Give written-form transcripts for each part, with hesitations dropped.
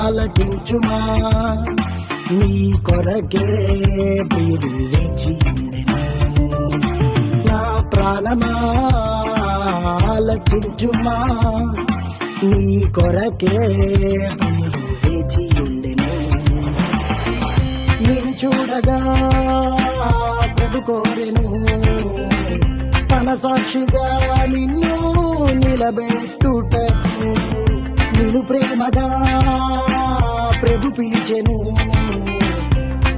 ఆలకించుమా నీ కొరకే ప్రియుడు వేచి ఉండెను నా ప్రాణమా ఆలకించుమా నీ కొరకే ప్రియుడు వేచి ఉండెను నిన్ను చూడగా ప్రభు కోరెను తన సాక్షిగా నిన్ను నిలబెట్టుటకు నిన్ను ప్రేమగా ప్రభు పిలిచెను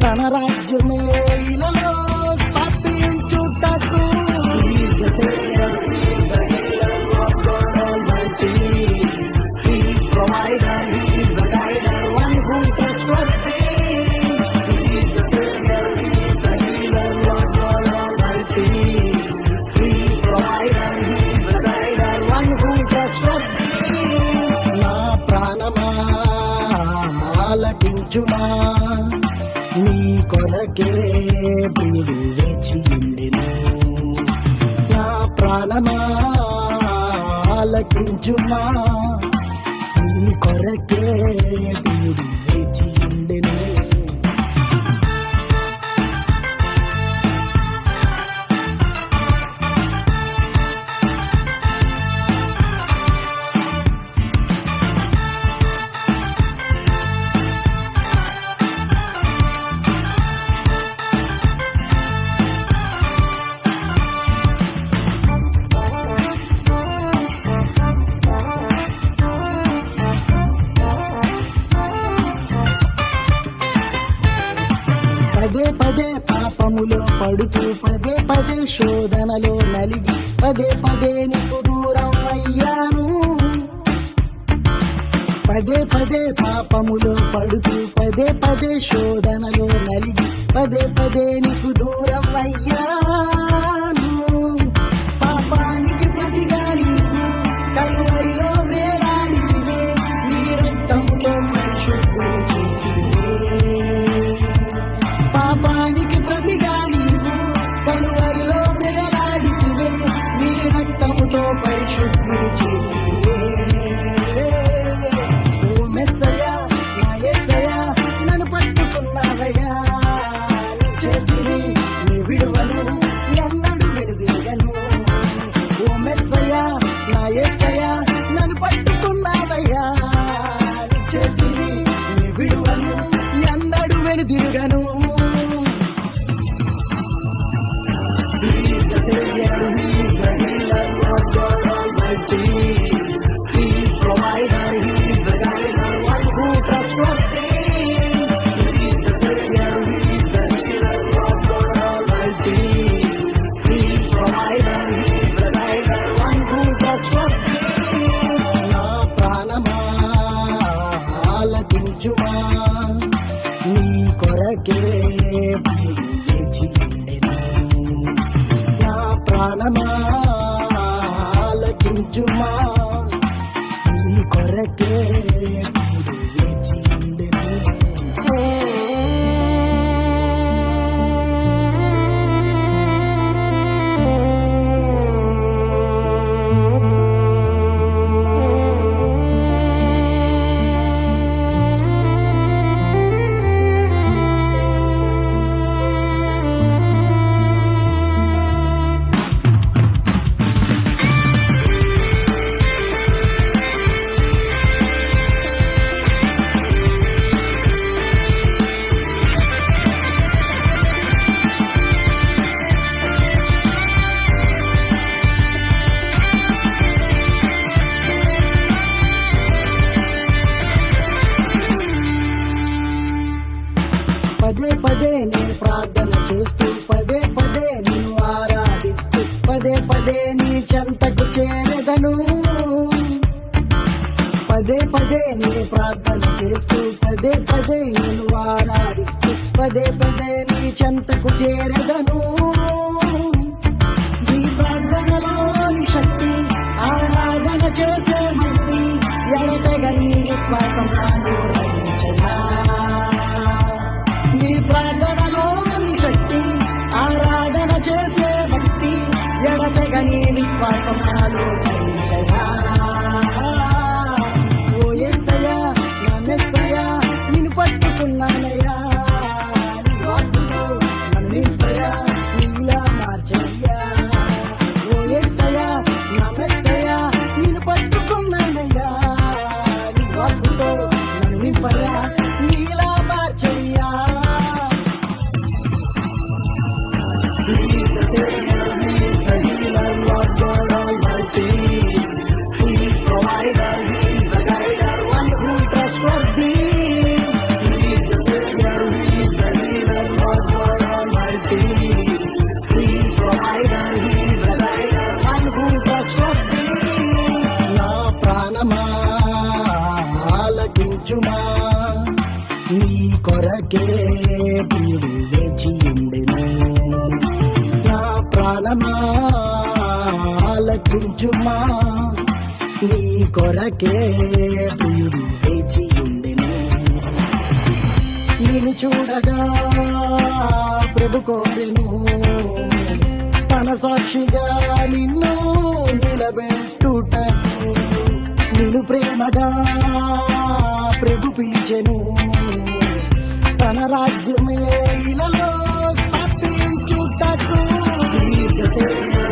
తన రాజ్యమే ఇలలో స్థాపించుటకు నా ప్రాణమా ఆలకించుమా నీ కొరకే ప్రియుడు వేచి ఉండెను నా ప్రాణమా ఆలకించుమా నీ కొరకే ప్రియుడు వేచి ఉండెను పదే పదే పాపములో పడుతూ పదే పదే శోధనలో నలిగి పదే పదే నీకు దూరం అయ్యాను పదే పదే పాపములో పడుతూ పదే పదే శోధనలో నలిగి పదే పదే నీకు దూరం అయ్యాను పాపానికి ప్రతిగా నీకు కలువరిలో వేలాడితివే నీ రక్తముతో పరిశుద్ధి చేసితివే పాపానికి ప్రతిగా నీవు కలువరిలో వేలాడితివే నీ రక్తముతో పరిశుద్ధి చేసితివే ఓ మెస్సయ్యా నా యేసయ్యా నన్ను పట్టుకున్నావయ్యా నీ చేతిని నీ విడువను ఎన్నడూ విడుదలను ఓ మెస్సయ్యా నా యేసయ్యా నన్ను పట్టుకున్నావయ్యా నీ చేతిని నీ విడువను ఎన్నడూ వెనుదిరుగను నా ప్రాణమా ఆలకించుమా నీ కొరకే వేచి ఉండెను నా ప్రాణమా ఆలకించుమా నీ కొరకే వేచి ఉండెను పదే పదే నేను ప్రార్థన చేస్తూ పదే పదే నేను ఆరాధిస్తూ పదే పదే నీ చెంతకు చేరదను పదే పదే నేను ప్రార్థన చేస్తూ పదే పదే నేను ఆరాధిస్తూ పదే పదే నీ చెంతకు చేరదను నీ ప్రార్థనలోని శక్తి ఆరాధన చేసే భక్తి ఎడతెగని విశ్వాసం నాలో రచించగా నీ ప్రార్థనలోని శక్తి ఆరాధన చేసే భక్తి ఎడతెగని విశ్వాసం నాలో రచించగా ఓ యేసయ్యా నా మెస్సయ్యా వాక్కుతో నన్ను నింపయ్యా, నీలా మార్చయ్యా. He's the Savior, He's the healer, Lord God Almighty. He's provider, He's the guider, one who trustworthy. He's the Savior, He's the healer, Lord God Almighty. He's provider, He's the guider, one who trustworthy. నా ప్రాణమా ఆలకించుమా, నీ కొరకే ప్రియుడు వేచి ఉండెను. నా ప్రాణమా ఆలకించుమా, నీ కొరకే ప్రియుడు వేచి ఉండెను. నిన్ను చూడగా ప్రభు కోరెను, తన సాక్షిగా నిన్ను నిలబెట్టుటకు. నిన్ను ప్రేమగా ప్రభు పిలిచెను, తన రాజ్యమే ఇలలో స్థాపించుటకు. He's the Savior,